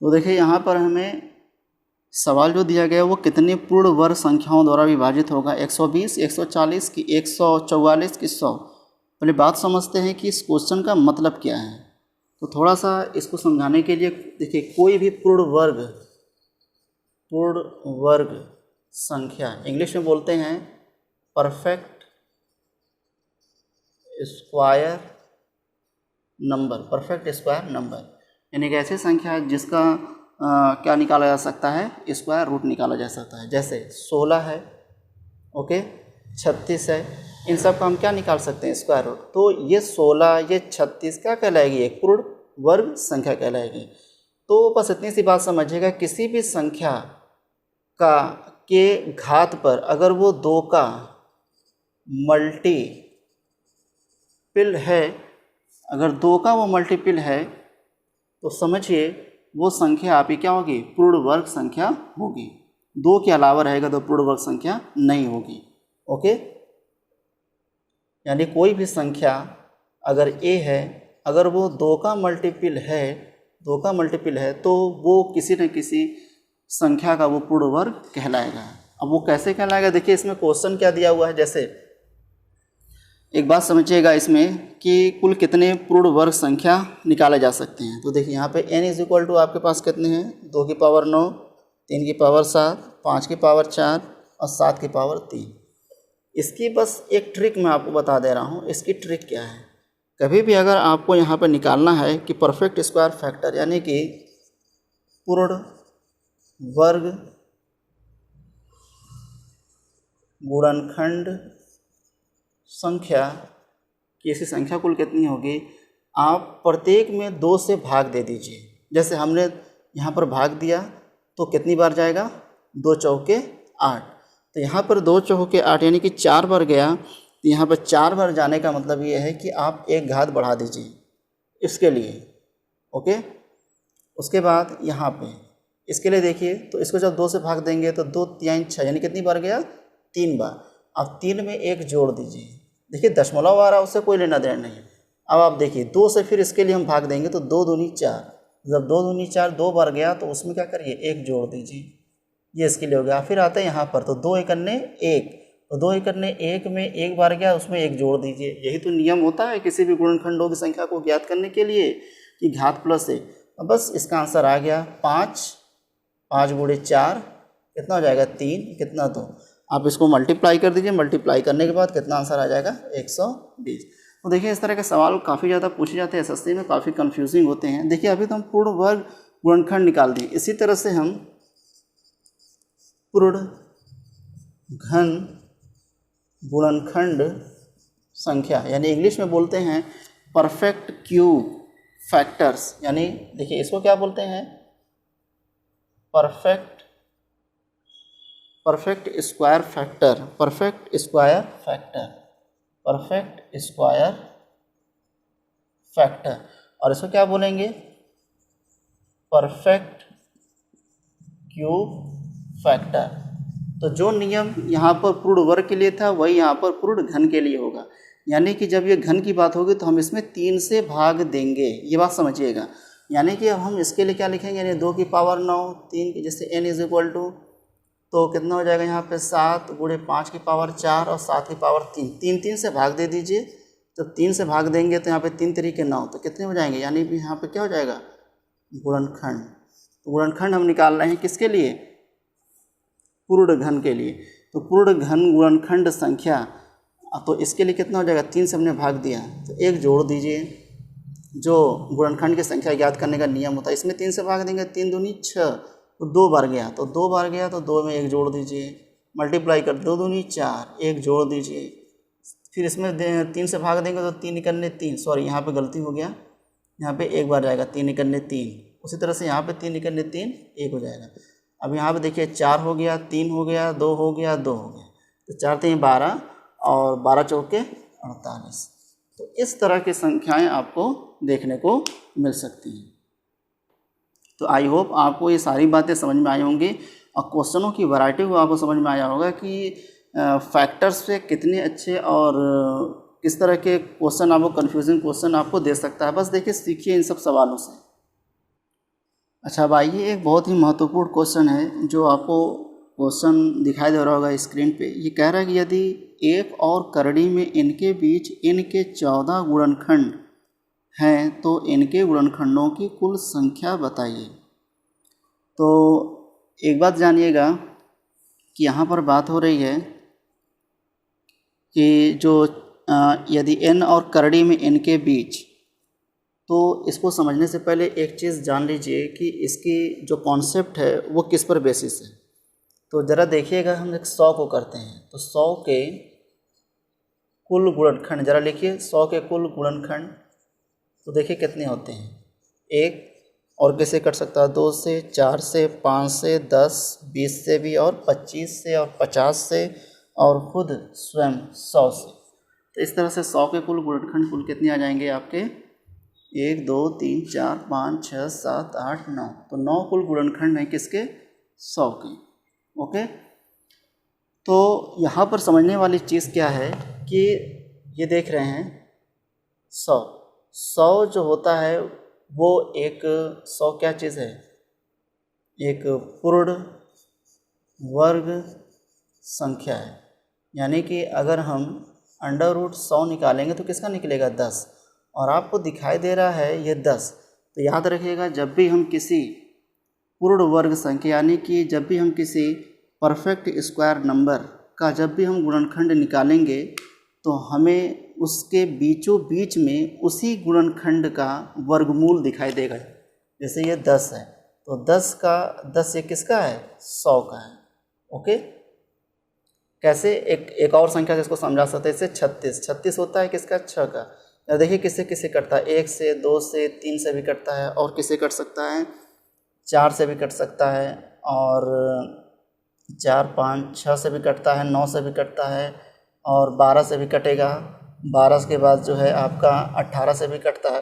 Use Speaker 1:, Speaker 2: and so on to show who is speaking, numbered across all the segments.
Speaker 1: तो देखिए यहाँ पर हमें सवाल जो दिया गया है वो कितने पूर्ण वर्ग संख्याओं द्वारा विभाजित होगा, 120, 140 की 144 की 100। पहले बात समझते हैं कि इस क्वेश्चन का मतलब क्या है। तो थोड़ा सा इसको समझाने के लिए देखिए, कोई भी पूर्ण वर्ग संख्या इंग्लिश में बोलते हैं परफेक्ट स्क्वायर नंबर, यानी एक ऐसी संख्या है जिसका क्या निकाला जा सकता है, स्क्वायर रूट निकाला जा सकता है। जैसे 16 है, ओके, 36 है, इन सब का हम क्या निकाल सकते हैं, स्क्वायर रूट। तो ये 16, ये 36 क्या कहलाएगी, एक पूर्ण वर्ग संख्या कहलाएगी। तो बस इतनी सी बात समझिएगा, किसी भी संख्या का के घात पर अगर वो 2 का मल्टीपल है, अगर 2 का वो मल्टीपल है तो समझिए वो संख्या आपकी क्या होगी, पूर्ण वर्ग संख्या होगी। 2 के अलावा रहेगा तो पूर्ण वर्ग संख्या नहीं होगी। ओके, यानी कोई भी संख्या अगर a है, अगर वो 2 का मल्टीपल है तो वो किसी न किसी संख्या का वो पूर्ण वर्ग कहलाएगा। अब वो कैसे कहलाएगा, देखिए इसमें क्वेश्चन क्या दिया हुआ है। जैसे एक बात समझिएगा इसमें कि कुल कितने पूर्ण वर्ग संख्या निकाले जा सकते हैं। तो देखिए यहाँ पे n इज इक्वल टू आपके पास कितने हैं, 2 की पावर 9, 3 की पावर 7, 5 की पावर 4 और 7 की पावर 3। इसकी बस एक ट्रिक मैं आपको बता दे रहा हूँ। इसकी ट्रिक क्या है, कभी भी अगर आपको यहाँ पर निकालना है कि परफेक्ट स्क्वायर फैक्टर यानी कि पूर्ण वर्ग गुणनखंड संख्या की ऐसी संख्या कुल कितनी होगी, आप प्रत्येक में 2 से भाग दे दीजिए। जैसे हमने यहाँ पर भाग दिया तो कितनी बार जाएगा, 2 चौके 8। तो यहाँ पर 2 चौके 8 यानी कि 4 बार गया। तो यहाँ पर 4 बार जाने का मतलब ये है कि आप एक घात बढ़ा दीजिए इसके लिए। ओके, उसके बाद यहाँ पे इसके लिए देखिए, तो इसको जब 2 से भाग देंगे तो 2 3 6 यानी कितनी बार गया, 3 बार। अब 3 में 1 जोड़ दीजिए। देखिए दशमलव आ रहा है, उससे कोई लेना देना नहीं। अब आप देखिए 2 से फिर इसके लिए हम भाग देंगे तो 2 दूनी 4, जब 2 दूनी 4 2 बार गया तो उसमें क्या करिए, 1 जोड़ दीजिए, ये इसके लिए हो गया। फिर आते हैं यहाँ पर, तो 2 एकन्ने 1, तो 2 एकन्ने 1 में 1 बार गया, उसमें 1 जोड़ दीजिए। यही तो नियम होता है किसी भी गुणनखंडों की संख्या को ज्ञात करने के लिए कि घात प्लस 1। अब बस इसका आंसर आ गया 5, 5 गुणे 4 कितना हो जाएगा, 3, कितना 2। आप इसको मल्टीप्लाई कर दीजिए, मल्टीप्लाई करने के बाद कितना आंसर आ जाएगा, 120। तो देखिए इस तरह के सवाल काफ़ी ज़्यादा पूछे जाते हैं एसएससी में, काफ़ी कंफ्यूजिंग होते हैं। देखिए अभी तो हम पूर्ण वर्ग गुणनखंड निकाल दिए, इसी तरह से हम पूर्ण घन गुणनखंड संख्या यानी इंग्लिश में बोलते हैं परफेक्ट क्यूब फैक्टर्स, यानी देखिए इसको क्या बोलते हैं, perfect square factor, perfect square factor. और इसको क्या बोलेंगे, परफेक्ट क्यूब फैक्टर। तो जो नियम यहाँ पर पूर्ण वर्ग के लिए था वही यहाँ पर पूर्ण घन के लिए होगा। यानी कि जब ये घन की बात होगी तो हम इसमें 3 से भाग देंगे, ये बात समझिएगा। यानी कि अब हम इसके लिए क्या लिखेंगे, यानी 2 की पावर 9, 3 की, जैसे n इज इक्वल टू, तो कितना हो जाएगा यहाँ पे 7 गुणे 5 की पावर 4 और 7 की पावर 3, 3 से भाग दे दीजिए। जब 3 से भाग देंगे तो यहाँ पे 3 तरीके 9, तो कितने हो जाएंगे, यानी भी यहाँ पे क्या हो जाएगा, गुणनखंड। तो गुणनखंड हम निकाल रहे हैं किसके लिए, पूर्ण घन के लिए। तो पूर्ण घन गुणनखंड संख्या, तो इसके लिए कितना हो जाएगा, 3 से हमने भाग दिया तो 1 जोड़ दीजिए, जो गुणनखंड की संख्या ज्ञात करने का नियम होता है। इसमें 3 से भाग देंगे, 3 दूनी 6, तो 2 बार गया, तो 2 बार गया तो 2 में 1 जोड़ दीजिए, मल्टीप्लाई कर 2 दूनी 4, 1 जोड़ दीजिए। फिर इसमें 3 से भाग देंगे तो 3 इकन्ने 3, सॉरी यहाँ पे गलती हो गया, यहाँ पे 1 बार जाएगा, 3 इकन्ने 3। उसी तरह से यहाँ पे 3 इकन्ने 3, 1 हो जाएगा। अब यहाँ पे देखिए 4 हो गया, 3 हो गया, 2 हो गया, 2 हो गया, तो 4 3 12 और 12 चौके 48। तो इस तरह की संख्याएँ आपको देखने को मिल सकती हैं। तो आई होप आपको ये सारी बातें समझ में आई होंगी और क्वेश्चनों की वैरायटी को आपको समझ में आया होगा कि फैक्टर्स से कितने अच्छे और किस तरह के क्वेश्चन आपको, कन्फ्यूजिंग क्वेश्चन आपको दे सकता है। बस देखिए सीखिए इन सब सवालों से। अच्छा, अब आइए एक बहुत ही महत्वपूर्ण क्वेश्चन है जो आपको क्वेश्चन दिखाई दे रहा होगा स्क्रीन पे। ये कह रहा है कि यदि एक और करड़ी में इनके बीच इनके 14 गुणनखंड हैं तो इनके गुणनखंडों की कुल संख्या बताइए। तो एक बात जानिएगा कि यहाँ पर बात हो रही है कि जो यदि n और करड़ी में n के बीच, तो इसको समझने से पहले एक चीज़ जान लीजिए कि इसकी जो कॉन्सेप्ट है वो किस पर बेसिस है। तो ज़रा देखिएगा, हम एक 100 को करते हैं तो 100 के कुल गुणनखंड ज़रा लिखिए। 100 के कुल गुणनखंड तो देखिए कितने होते हैं। एक और कैसे कट सकता है, 2 से, 4 से, 5 से, 10, 20 से भी, और 25 से, और 50 से, और खुद स्वयं 100 से। तो इस तरह से 100 के कुल गुणनखंड कुल कितने आ जाएंगे आपके, 1 2 3 4 5 6 7 8 9। तो 9 कुल गुणनखंड हैं किसके, 100 के। ओके, तो यहाँ पर समझने वाली चीज़ क्या है कि ये देख रहे हैं 100 जो होता है वो एक 100 क्या चीज़ है, एक पूर्ण वर्ग संख्या है। यानी कि अगर हम अंडर रूट 100 निकालेंगे तो किसका निकलेगा, 10। और आपको दिखाई दे रहा है ये 10। तो याद रखिएगा, जब भी हम किसी पूर्ण वर्ग संख्या यानी कि जब भी हम किसी परफेक्ट स्क्वायर नंबर का जब भी हम गुणनखंड निकालेंगे तो हमें उसके बीचों बीच में उसी गुणनखंड का वर्गमूल दिखाई देगा। जैसे ये 10 है तो 10 का 10 ये किसका है, 100 का है। ओके, कैसे एक और संख्या जिसको समझा सकते हैं, इससे 36 होता है किसका, 6 का। या देखिए किससे किससे कटता है, 1 से, 2 से, 3 से भी कटता है, और किससे कट सकता है, 4 से भी कट सकता है, और 4 5 6 से भी कटता है, 9 से भी कटता है, और 12 से भी कटेगा। 12 के बाद जो है आपका 18 से भी कटता है,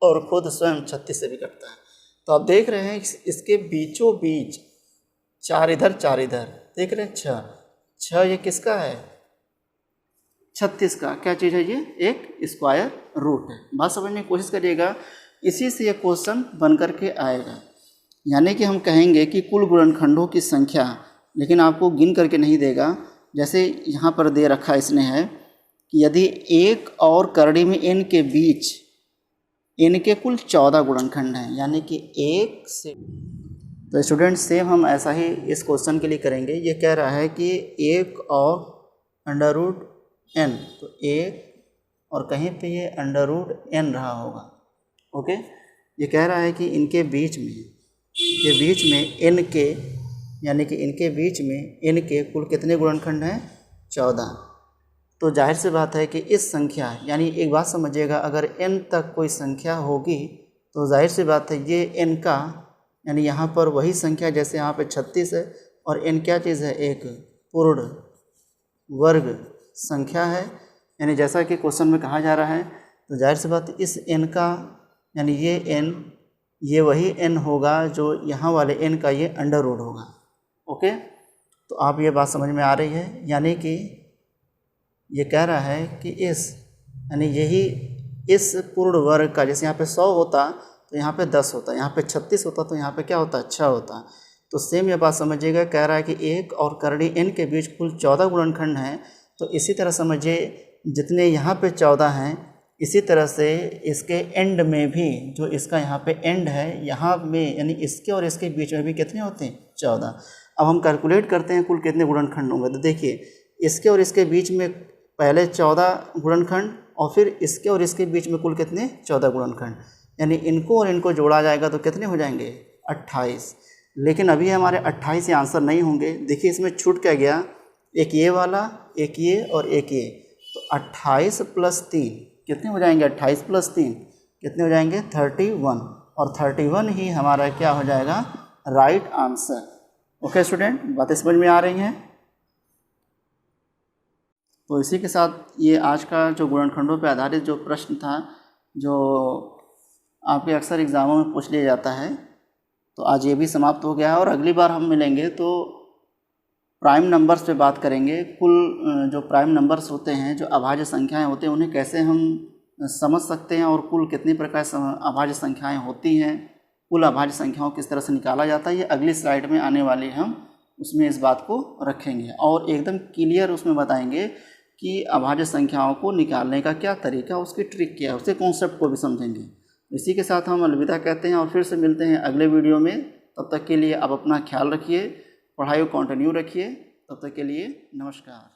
Speaker 1: और खुद स्वयं 36 से भी कटता है। तो आप देख रहे हैं इसके बीचों बीच 4 इधर 4 इधर, देख रहे हैं 6 ये किसका है, 36 का। क्या चीज़ है ये, एक स्क्वायर रूट है। बात समझने की कोशिश करिएगा, इसी से ये क्वेश्चन बन कर के आएगा। यानी कि हम कहेंगे कि कुल गुणनखंडों की संख्या, लेकिन आपको गिन करके नहीं देगा। जैसे यहाँ पर दे रखा इसने है कि यदि एक और करड़ी में n के बीच इनके कुल 14 गुणनखंड हैं, यानी कि 1 से। तो स्टूडेंट सेम हम ऐसा ही इस क्वेश्चन के लिए करेंगे। ये कह रहा है कि 1 और अंडर रूट n, तो 1 और कहीं पे ये अंडर रूट n रहा होगा। ओके, ये कह रहा है कि इनके बीच में n के, यानी कि इनके बीच में n के कुल कितने गुणनखंड हैं, 14। तो जाहिर सी बात है कि इस संख्या, यानी एक बात समझिएगा, अगर n तक कोई संख्या होगी तो जाहिर सी बात है ये n का, यानी यहाँ पर वही संख्या जैसे यहाँ पे 36 है, और n क्या चीज़ है, एक पूर्ण वर्ग संख्या है। यानी जैसा कि क्वेश्चन में कहा जा रहा है, तो जाहिर सी बात इस n का, यानी ये n, ये वही n होगा जो यहाँ वाले n का ये अंडर रूट होगा। ओके, तो आप ये बात समझ में आ रही है। यानी कि ये कह रहा है कि यानी यही इस पूर्ण वर्ग का, जैसे यहाँ पे 100 होता तो यहाँ पे 10 होता, यहाँ पे 36 होता तो यहाँ पे क्या होता, 6 होता। तो सेम ये बात समझिएगा, कह रहा है कि एक और करड़ी n के बीच कुल 14 गुणनखंड हैं। तो इसी तरह समझिए, जितने यहाँ पे 14 हैं, इसी तरह से इसके एंड में भी, जो इसका यहाँ पे एंड है, यहाँ में यानी इसके और इसके बीच में भी कितने होते हैं, 14। अब हम कैलकुलेट करते हैं कुल कितने गुणनखंड होंगे। तो देखिए, इसके और इसके बीच में पहले 14 गुणनखंड, और फिर इसके और इसके बीच में कुल कितने, 14 गुणनखंड। यानी इनको और इनको जोड़ा जाएगा तो कितने हो जाएंगे, 28। लेकिन अभी हमारे 28 ये आंसर नहीं होंगे। देखिए इसमें छूट क्या गया, एक ये वाला, एक ये और एक ये। तो 28 + 3 कितने हो जाएंगे, 28 + 3 कितने हो जाएंगे, 31। और 31 ही हमारा क्या हो जाएगा, राइट आंसर। ओके स्टूडेंट, बातें समझ में आ रही हैं। तो इसी के साथ ये आज का जो गुणनखंडों पर आधारित जो प्रश्न था, जो आपके अक्सर एग्ज़ामों में पूछ लिया जाता है, तो आज ये भी समाप्त हो गया है। और अगली बार हम मिलेंगे तो प्राइम नंबर्स पे बात करेंगे। कुल जो प्राइम नंबर्स होते हैं, जो अभाज्य संख्याएं होते हैं, उन्हें कैसे हम समझ सकते हैं, और कुल कितनी प्रकार से अभाज्य संख्याएं होती हैं, कुल अभाज्य संख्याओं किस तरह से निकाला जाता है, ये अगली स्लाइड में आने वाली हम उसमें इस बात को रखेंगे और एकदम क्लियर उसमें बताएंगे कि अभाज्य संख्याओं को निकालने का क्या तरीका, उसकी ट्रिक क्या है, उसके कॉन्सेप्ट को भी समझेंगे। इसी के साथ हम अलविदा कहते हैं और फिर से मिलते हैं अगले वीडियो में। तब तक के लिए आप अपना ख्याल रखिए, पढ़ाई को कंटिन्यू रखिए। तब तक के लिए नमस्कार।